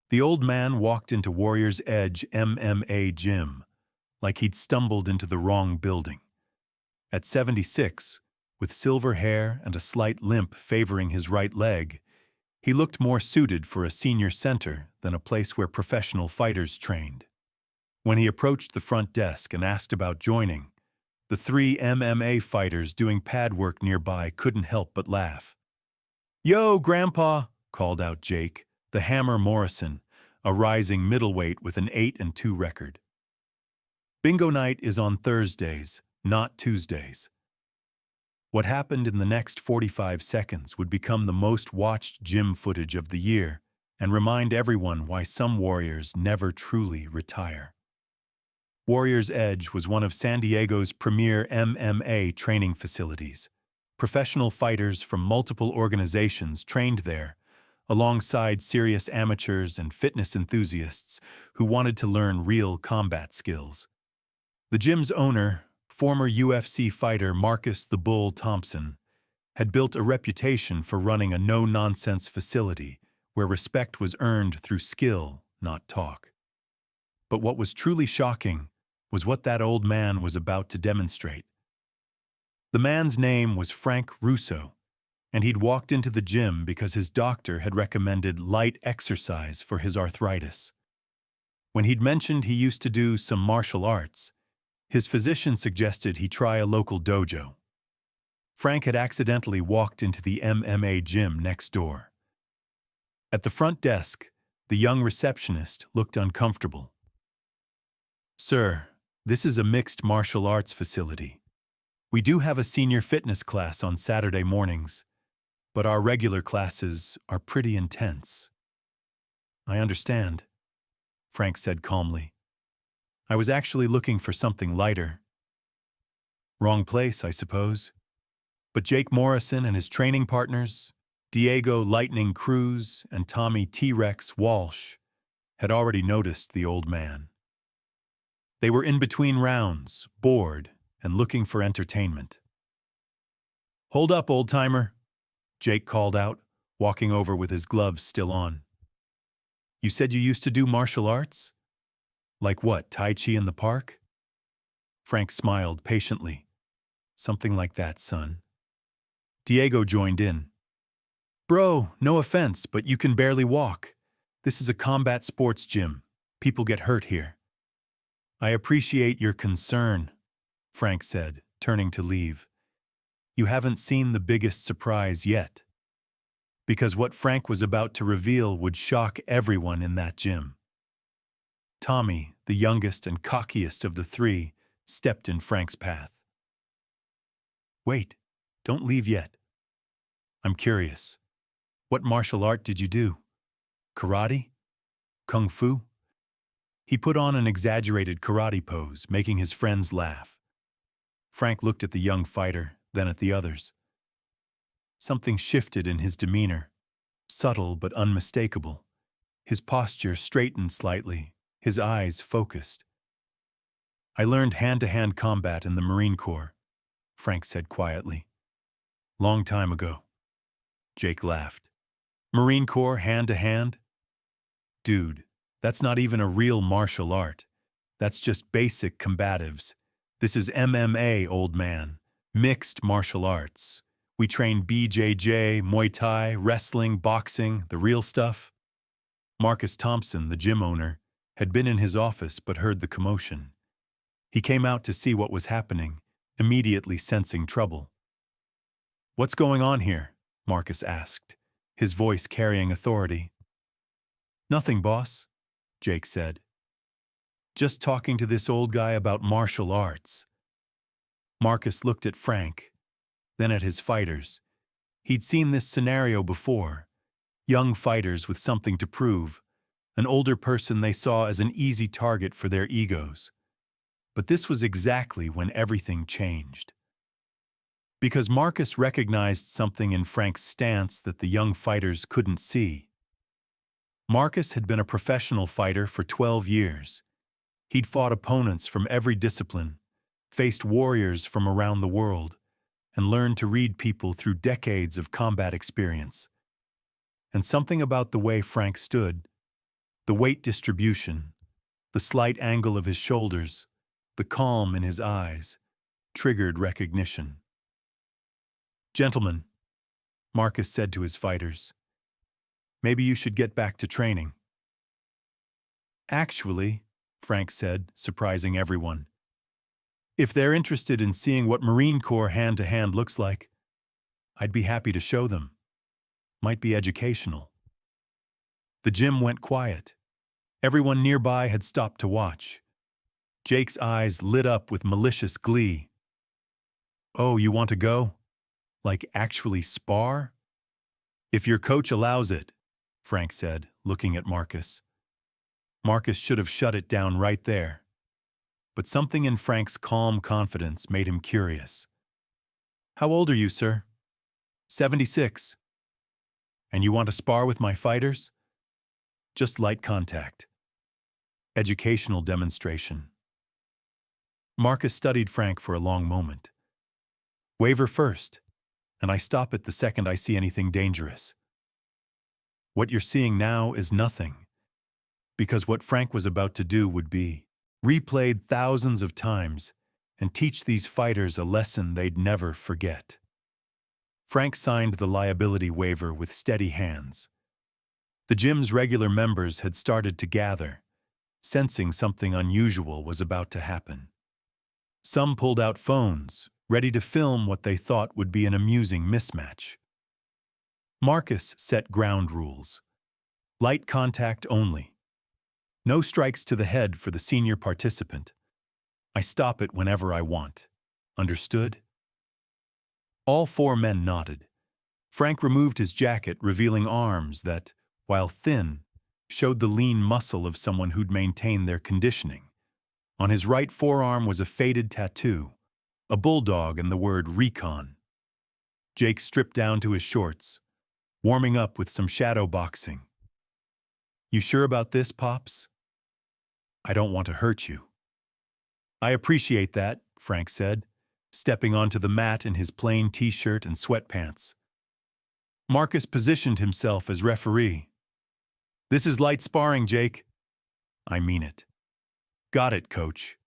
The old man walked into Warrior's Edge MMA gym like he'd stumbled into the wrong building. At 76, with silver hair and a slight limp favoring his right leg, he looked more suited for a senior center than a place where professional fighters trained. When he approached the front desk and asked about joining, the three MMA fighters doing pad work nearby couldn't help but laugh. "Yo, Grandpa," called out Jake, the Hammer Morrison, a rising middleweight with an 8-2 record. Bingo night is on Thursdays, not Tuesdays. What happened in the next 45 seconds would become the most watched gym footage of the year and remind everyone why some warriors never truly retire. Warrior's Edge was one of San Diego's premier MMA training facilities. Professional fighters from multiple organizations trained there, alongside serious amateurs and fitness enthusiasts who wanted to learn real combat skills. The gym's owner, former UFC fighter Marcus "the Bull" Thompson, had built a reputation for running a no-nonsense facility where respect was earned through skill, not talk. But what was truly shocking was what that old man was about to demonstrate. The man's name was Frank Russo, and he'd walked into the gym because his doctor had recommended light exercise for his arthritis. When he'd mentioned he used to do some martial arts, his physician suggested he try a local dojo. Frank had accidentally walked into the MMA gym next door. At the front desk, the young receptionist looked uncomfortable. "Sir, this is a mixed martial arts facility. We do have a senior fitness class on Saturday mornings, but our regular classes are pretty intense." "I understand," Frank said calmly. "I was actually looking for something lighter." "Wrong place, I suppose." But Jake Morrison and his training partners, Diego Lightning Cruz and Tommy T-Rex Walsh, had already noticed the old man. They were in between rounds, bored, and looking for entertainment. "Hold up, old-timer," Jake called out, walking over with his gloves still on. "You said you used to do martial arts? Like what, Tai Chi in the park?" Frank smiled patiently. "Something like that, son." Diego joined in. "Bro, no offense, but you can barely walk. This is a combat sports gym. People get hurt here." "I appreciate your concern," Frank said, turning to leave. "You haven't seen the biggest surprise yet." Because what Frank was about to reveal would shock everyone in that gym. Tommy, the youngest and cockiest of the three, stepped in Frank's path. "Wait, don't leave yet. I'm curious. What martial art did you do? Karate? Kung Fu?" He put on an exaggerated karate pose, making his friends laugh. Frank looked at the young fighter, then at the others. Something shifted in his demeanor, subtle but unmistakable. His posture straightened slightly, his eyes focused. "I learned hand-to-hand combat in the Marine Corps," Frank said quietly. "Long time ago." Jake laughed. "Marine Corps hand-to-hand? Dude, that's not even a real martial art. That's just basic combatives. This is MMA, old man. Mixed martial arts. We train BJJ, Muay Thai, wrestling, boxing, the real stuff." Marcus Thompson, the gym owner, had been in his office but heard the commotion. He came out to see what was happening, immediately sensing trouble. "What's going on here?" Marcus asked, his voice carrying authority. "Nothing, boss," Jake said. "Just talking to this old guy about martial arts." Marcus looked at Frank, then at his fighters. He'd seen this scenario before. Young fighters with something to prove, an older person they saw as an easy target for their egos. But this was exactly when everything changed. Because Marcus recognized something in Frank's stance that the young fighters couldn't see. Marcus had been a professional fighter for 12 years. He'd fought opponents from every discipline, faced warriors from around the world, and learned to read people through decades of combat experience. And something about the way Frank stood, The weight distribution, the slight angle of his shoulders, the calm in his eyes, triggered recognition. "Gentlemen," Marcus said to his fighters, "maybe you should get back to training." "Actually," Frank said, surprising everyone, "if they're interested in seeing what Marine Corps hand-to-hand looks like, I'd be happy to show them. Might be educational." The gym went quiet. Everyone nearby had stopped to watch. Jake's eyes lit up with malicious glee. "Oh, you want to go? Like actually spar?" "If your coach allows it," Frank said, looking at Marcus. Marcus should have shut it down right there. But something in Frank's calm confidence made him curious. "How old are you, sir?" 76. "And you want to spar with my fighters?" "Just light contact. Educational demonstration." Marcus studied Frank for a long moment. "Waiver first, and I stop it the second I see anything dangerous. What you're seeing now is nothing, because what Frank was about to do would be replayed thousands of times and teach these fighters a lesson they'd never forget." Frank signed the liability waiver with steady hands. The gym's regular members had started to gather, sensing something unusual was about to happen. Some pulled out phones, ready to film what they thought would be an amusing mismatch. Marcus set ground rules. Light contact only. No strikes to the head for the senior participant. I stop it whenever I want. Understood? All four men nodded. Frank removed his jacket, revealing arms that, while thin, showed the lean muscle of someone who'd maintained their conditioning. On his right forearm was a faded tattoo, a bulldog and the word recon. Jake stripped down to his shorts, warming up with some shadow boxing. "You sure about this, Pops?" "I don't want to hurt you." "I appreciate that," Frank said, stepping onto the mat in his plain t-shirt and sweatpants. Marcus positioned himself as referee. "This is light sparring, Jake." "I mean it." "Got it, coach."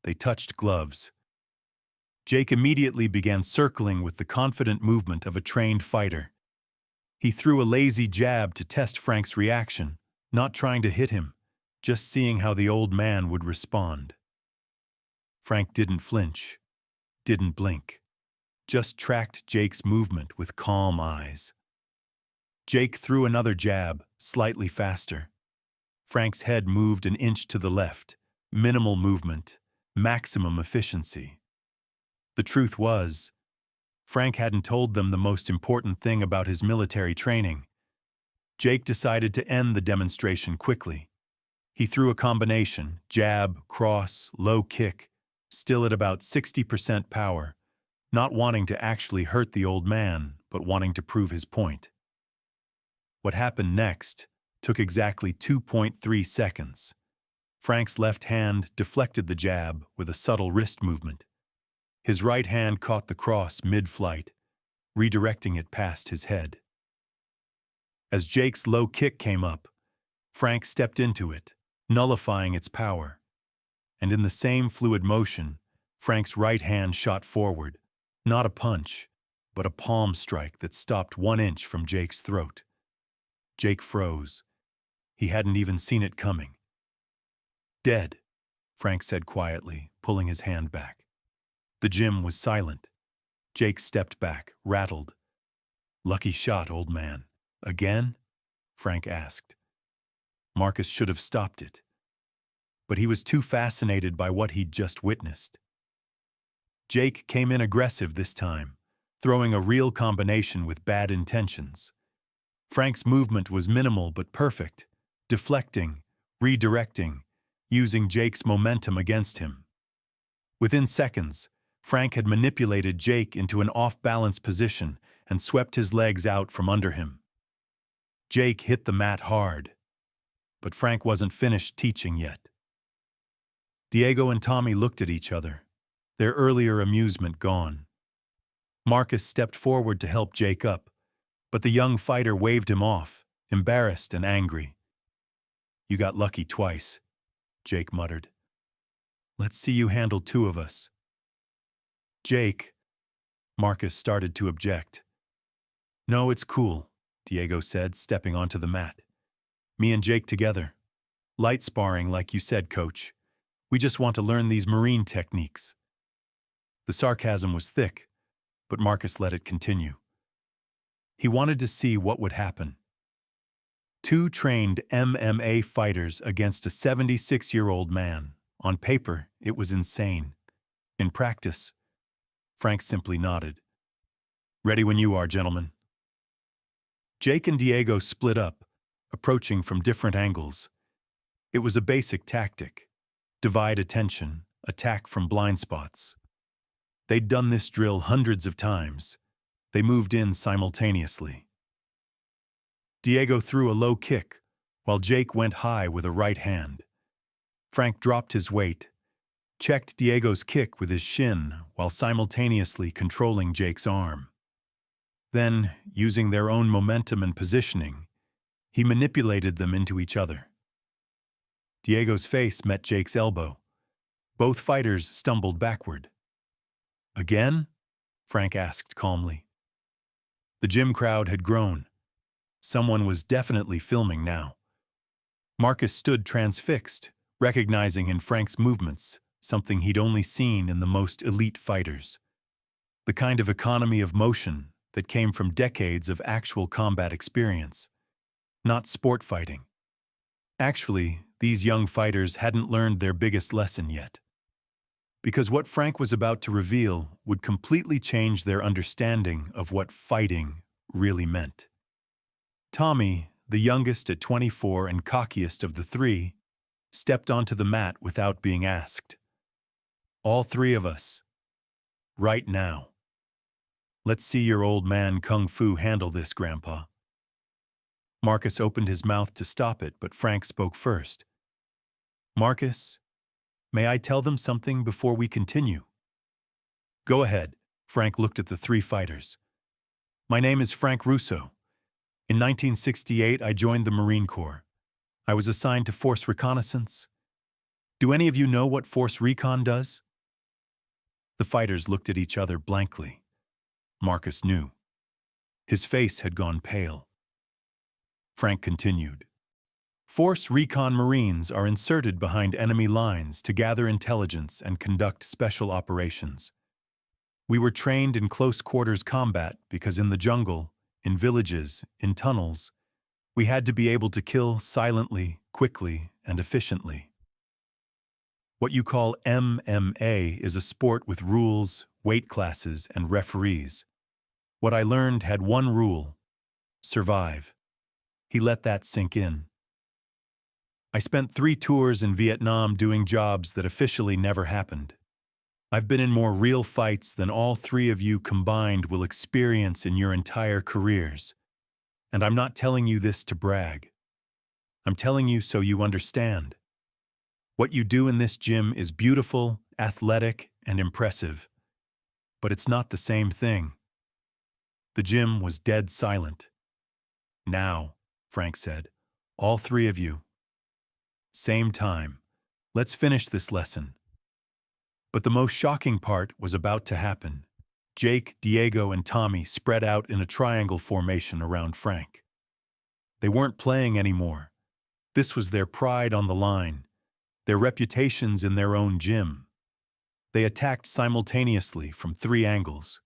They touched gloves. Jake immediately began circling with the confident movement of a trained fighter. He threw a lazy jab to test Frank's reaction, not trying to hit him, just seeing how the old man would respond. Frank didn't flinch, didn't blink, just tracked Jake's movement with calm eyes. Jake threw another jab, slightly faster. Frank's head moved an inch to the left, minimal movement, maximum efficiency. The truth was, Frank hadn't told them the most important thing about his military training. Jake decided to end the demonstration quickly. He threw a combination, jab, cross, low kick, still at about 60% power, not wanting to actually hurt the old man, but wanting to prove his point. What happened next took exactly 2.3 seconds. Frank's left hand deflected the jab with a subtle wrist movement. His right hand caught the cross mid-flight, redirecting it past his head. As Jake's low kick came up, Frank stepped into it, nullifying its power. And in the same fluid motion, Frank's right hand shot forward, not a punch, but a palm strike that stopped 1 inch from Jake's throat. Jake froze. He hadn't even seen it coming. "Dead," Frank said quietly, pulling his hand back. The gym was silent. Jake stepped back, rattled. "Lucky shot, old man." "Again?" Frank asked. Marcus should have stopped it, but he was too fascinated by what he'd just witnessed. Jake came in aggressive this time, throwing a real combination with bad intentions. Frank's movement was minimal but perfect, deflecting, redirecting, using Jake's momentum against him. Within seconds, Frank had manipulated Jake into an off-balance position and swept his legs out from under him. Jake hit the mat hard, but Frank wasn't finished teaching yet. Diego and Tommy looked at each other, their earlier amusement gone. Marcus stepped forward to help Jake up, but the young fighter waved him off, embarrassed and angry. You got lucky twice, Jake muttered. Let's see you handle two of us. Jake, Marcus started to object. No, it's cool, Diego said, stepping onto the mat. Me and Jake together. Light sparring, like you said, coach. We just want to learn these marine techniques. The sarcasm was thick, but Marcus let it continue. He wanted to see what would happen. Two trained MMA fighters against a 76-year-old man. On paper, it was insane. In practice, Frank simply nodded. Ready when you are, gentlemen. Jake and Diego split up, approaching from different angles. It was a basic tactic. Divide attention, attack from blind spots. They'd done this drill hundreds of times. They moved in simultaneously. Diego threw a low kick, while Jake went high with a right hand. Frank dropped his weight, checked Diego's kick with his shin while simultaneously controlling Jake's arm. Then, using their own momentum and positioning, he manipulated them into each other. Diego's face met Jake's elbow. Both fighters stumbled backward. Again? Frank asked calmly. The gym crowd had grown. Someone was definitely filming now. Marcus stood transfixed, recognizing in Frank's movements something he'd only seen in the most elite fighters. The kind of economy of motion that came from decades of actual combat experience, not sport fighting. Actually, these young fighters hadn't learned their biggest lesson yet. Because what Frank was about to reveal would completely change their understanding of what fighting really meant. Tommy, the youngest at 24 and cockiest of the three, stepped onto the mat without being asked. All three of us. Right now. Let's see your old man Kung Fu handle this, Grandpa. Marcus opened his mouth to stop it, but Frank spoke first. Marcus, may I tell them something before we continue? Go ahead, Frank looked at the three fighters. My name is Frank Russo. In 1968, I joined the Marine Corps. I was assigned to Force Reconnaissance. Do any of you know what Force Recon does? The fighters looked at each other blankly. Marcus knew. His face had gone pale. Frank continued. Force Recon Marines are inserted behind enemy lines to gather intelligence and conduct special operations. We were trained in close quarters combat because in the jungle, in villages, in tunnels, we had to be able to kill silently, quickly, and efficiently. What you call MMA is a sport with rules, weight classes, and referees. What I learned had one rule: survive. He let that sink in. I spent 3 tours in Vietnam doing jobs that officially never happened. I've been in more real fights than all 3 of you combined will experience in your entire careers. And I'm not telling you this to brag. I'm telling you so you understand. What you do in this gym is beautiful, athletic, and impressive. But it's not the same thing. The gym was dead silent. Now, Frank said, all 3 of you. Same time. Let's finish this lesson. But the most shocking part was about to happen. Jake, Diego, and Tommy spread out in a triangle formation around Frank. They weren't playing anymore. This was their pride on the line, their reputations in their own gym. They attacked simultaneously from 3 angles.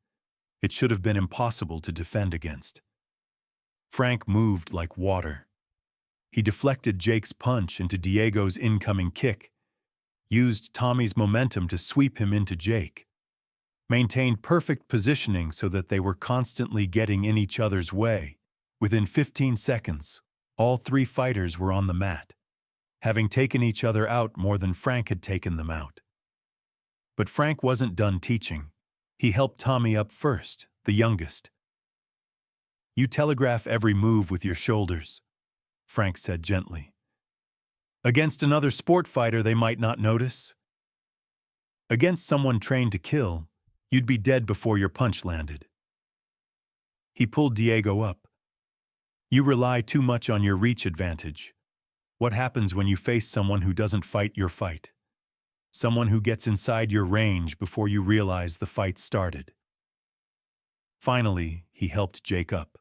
It should have been impossible to defend against. Frank moved like water. He deflected Jake's punch into Diego's incoming kick, used Tommy's momentum to sweep him into Jake, maintained perfect positioning so that they were constantly getting in each other's way. Within 15 seconds, all 3 fighters were on the mat, having taken each other out more than Frank had taken them out. But Frank wasn't done teaching. He helped Tommy up first, the youngest. You telegraph every move with your shoulders, Frank said gently. Against another sport fighter, they might not notice. Against someone trained to kill, you'd be dead before your punch landed. He pulled Diego up. You rely too much on your reach advantage. What happens when you face someone who doesn't fight your fight? Someone who gets inside your range before you realize the fight started. Finally, he helped Jake up.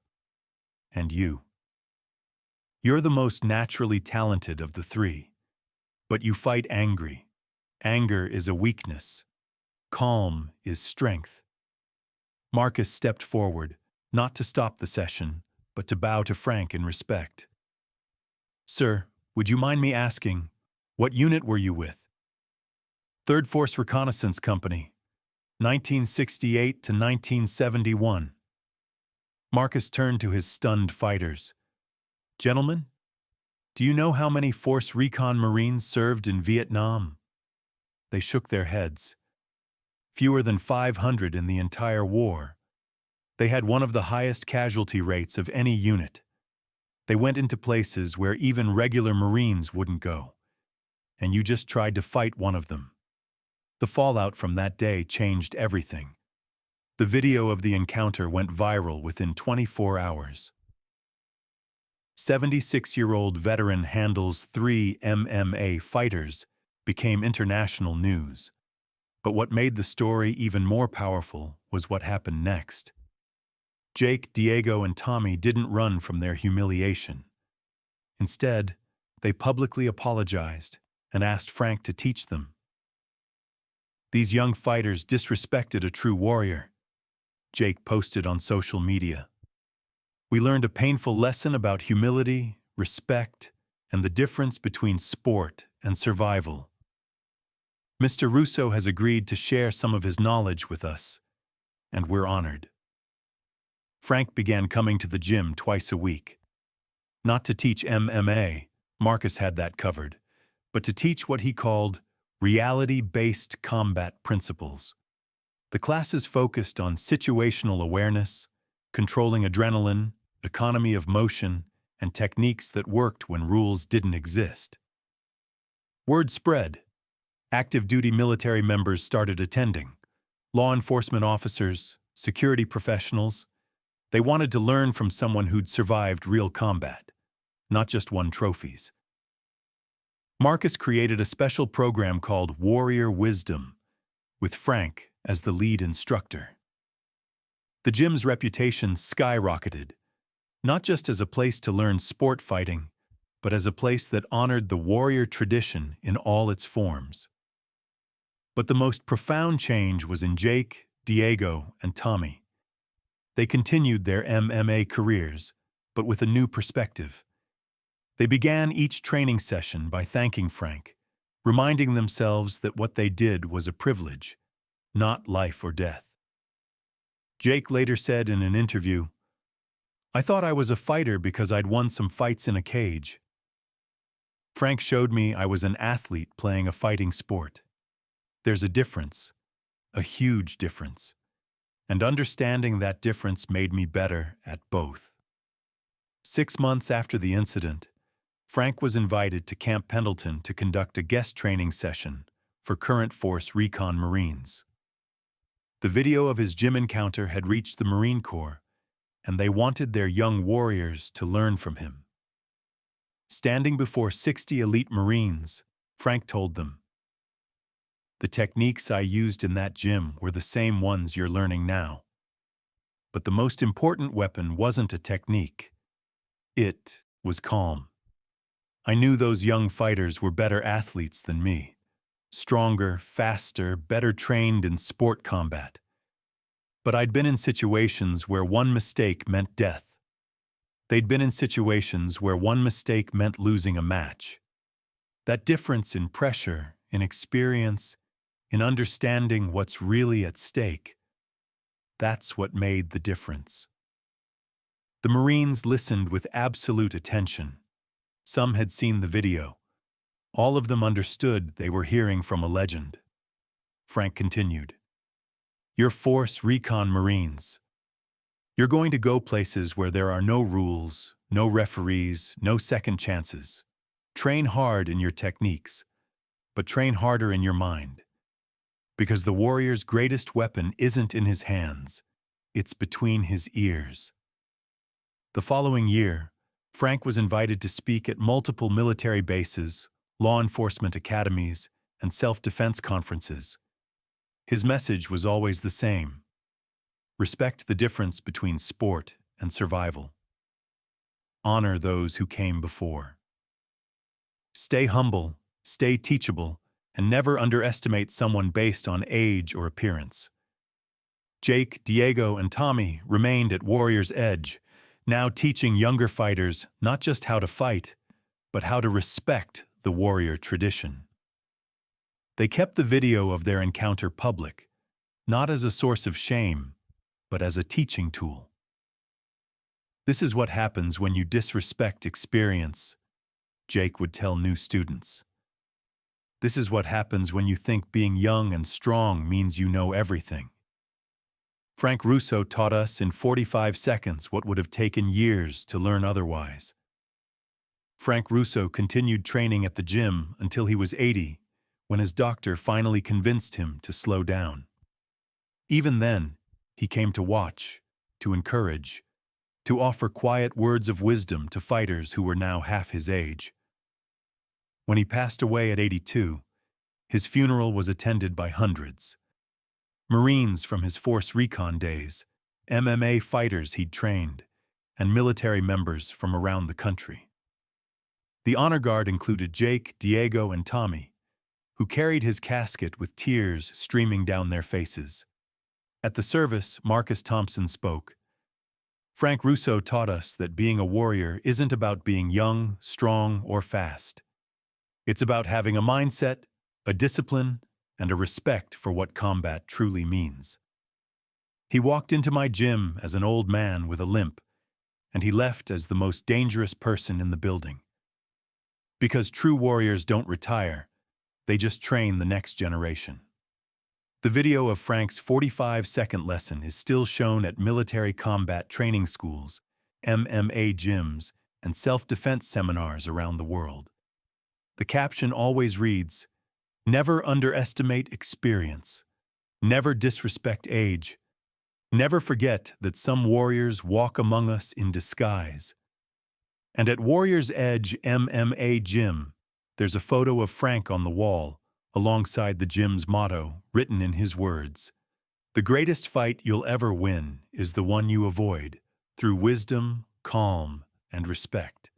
And you. You're the most naturally talented of the three. But you fight angry. Anger is a weakness. Calm is strength. Marcus stepped forward, not to stop the session, but to bow to Frank in respect. Sir, would you mind me asking, what unit were you with? 3rd Force Reconnaissance Company, 1968 to 1971. Marcus turned to his stunned fighters. Gentlemen, do you know how many Force Recon Marines served in Vietnam? They shook their heads. Fewer than 500 in the entire war. They had one of the highest casualty rates of any unit. They went into places where even regular Marines wouldn't go. And you just tried to fight one of them. The fallout from that day changed everything. The video of the encounter went viral within 24 hours. 76-year-old veteran handles 3 MMA fighters became international news. But what made the story even more powerful was what happened next. Jake, Diego, and Tommy didn't run from their humiliation. Instead, they publicly apologized and asked Frank to teach them. These young fighters disrespected a true warrior, Jake posted on social media. We learned a painful lesson about humility, respect, and the difference between sport and survival. Mr. Russo has agreed to share some of his knowledge with us, and we're honored. Frank began coming to the gym twice a week. Not to teach MMA, Marcus had that covered, but to teach what he called reality-based combat principles. The classes focused on situational awareness, controlling adrenaline, economy of motion, and techniques that worked when rules didn't exist. Word spread. Active duty military members started attending. Law enforcement officers, security professionals. They wanted to learn from someone who'd survived real combat, not just won trophies. Marcus created a special program called Warrior Wisdom, with Frank as the lead instructor. The gym's reputation skyrocketed, not just as a place to learn sport fighting, but as a place that honored the warrior tradition in all its forms. But the most profound change was in Jake, Diego, and Tommy. They continued their MMA careers, but with a new perspective. They began each training session by thanking Frank, reminding themselves that what they did was a privilege, not life or death. Jake later said in an interview, "I thought I was a fighter because I'd won some fights in a cage. Frank showed me I was an athlete playing a fighting sport. There's a difference, a huge difference. And understanding that difference made me better at both." 6 months after the incident, Frank was invited to Camp Pendleton to conduct a guest training session for current Force Recon Marines. The video of his gym encounter had reached the Marine Corps, and they wanted their young warriors to learn from him. Standing before 60 elite Marines, Frank told them, "The techniques I used in that gym were the same ones you're learning now. But the most important weapon wasn't a technique. It was calm. I knew those young fighters were better athletes than me. Stronger, faster, better trained in sport combat. But I'd been in situations where one mistake meant death. They'd been in situations where one mistake meant losing a match. That difference in pressure, in experience, in understanding what's really at stake, that's what made the difference." The Marines listened with absolute attention. Some had seen the video. All of them understood they were hearing from a legend. Frank continued, "You're Force Recon Marines. You're going to go places where there are no rules, no referees, no second chances. Train hard in your techniques, but train harder in your mind. Because the warrior's greatest weapon isn't in his hands, it's between his ears." The following year, Frank was invited to speak at multiple military bases, law enforcement academies, and self-defense conferences. His message was always the same: respect the difference between sport and survival. Honor those who came before. Stay humble, stay teachable, and never underestimate someone based on age or appearance. Jake, Diego, and Tommy remained at Warrior's Edge, now teaching younger fighters not just how to fight, but how to respect the warrior tradition. They kept the video of their encounter public, not as a source of shame, but as a teaching tool. This is what happens when you disrespect experience, Jake would tell new students. This is what happens when you think being young and strong means you know everything. Frank Russo taught us in 45 seconds what would have taken years to learn otherwise. Frank Russo continued training at the gym until he was 80, when his doctor finally convinced him to slow down. Even then, he came to watch, to encourage, to offer quiet words of wisdom to fighters who were now half his age. When he passed away at 82, his funeral was attended by hundreds. Marines from his force recon days, MMA fighters he'd trained, and military members from around the country. The honor guard included Jake, Diego, and Tommy, who carried his casket with tears streaming down their faces. At the service, Marcus Thompson spoke. Frank Russo taught us that being a warrior isn't about being young, strong, or fast. It's about having a mindset, a discipline, and a respect for what combat truly means. He walked into my gym as an old man with a limp, and he left as the most dangerous person in the building. Because true warriors don't retire, they just train the next generation. The video of Frank's 45-second lesson is still shown at military combat training schools, MMA gyms, and self-defense seminars around the world. The caption always reads, "Never underestimate experience. Never disrespect age. Never forget that some warriors walk among us in disguise." And at Warrior's Edge MMA Gym, there's a photo of Frank on the wall, alongside the gym's motto, written in his words, "The greatest fight you'll ever win is the one you avoid, through wisdom, calm, and respect."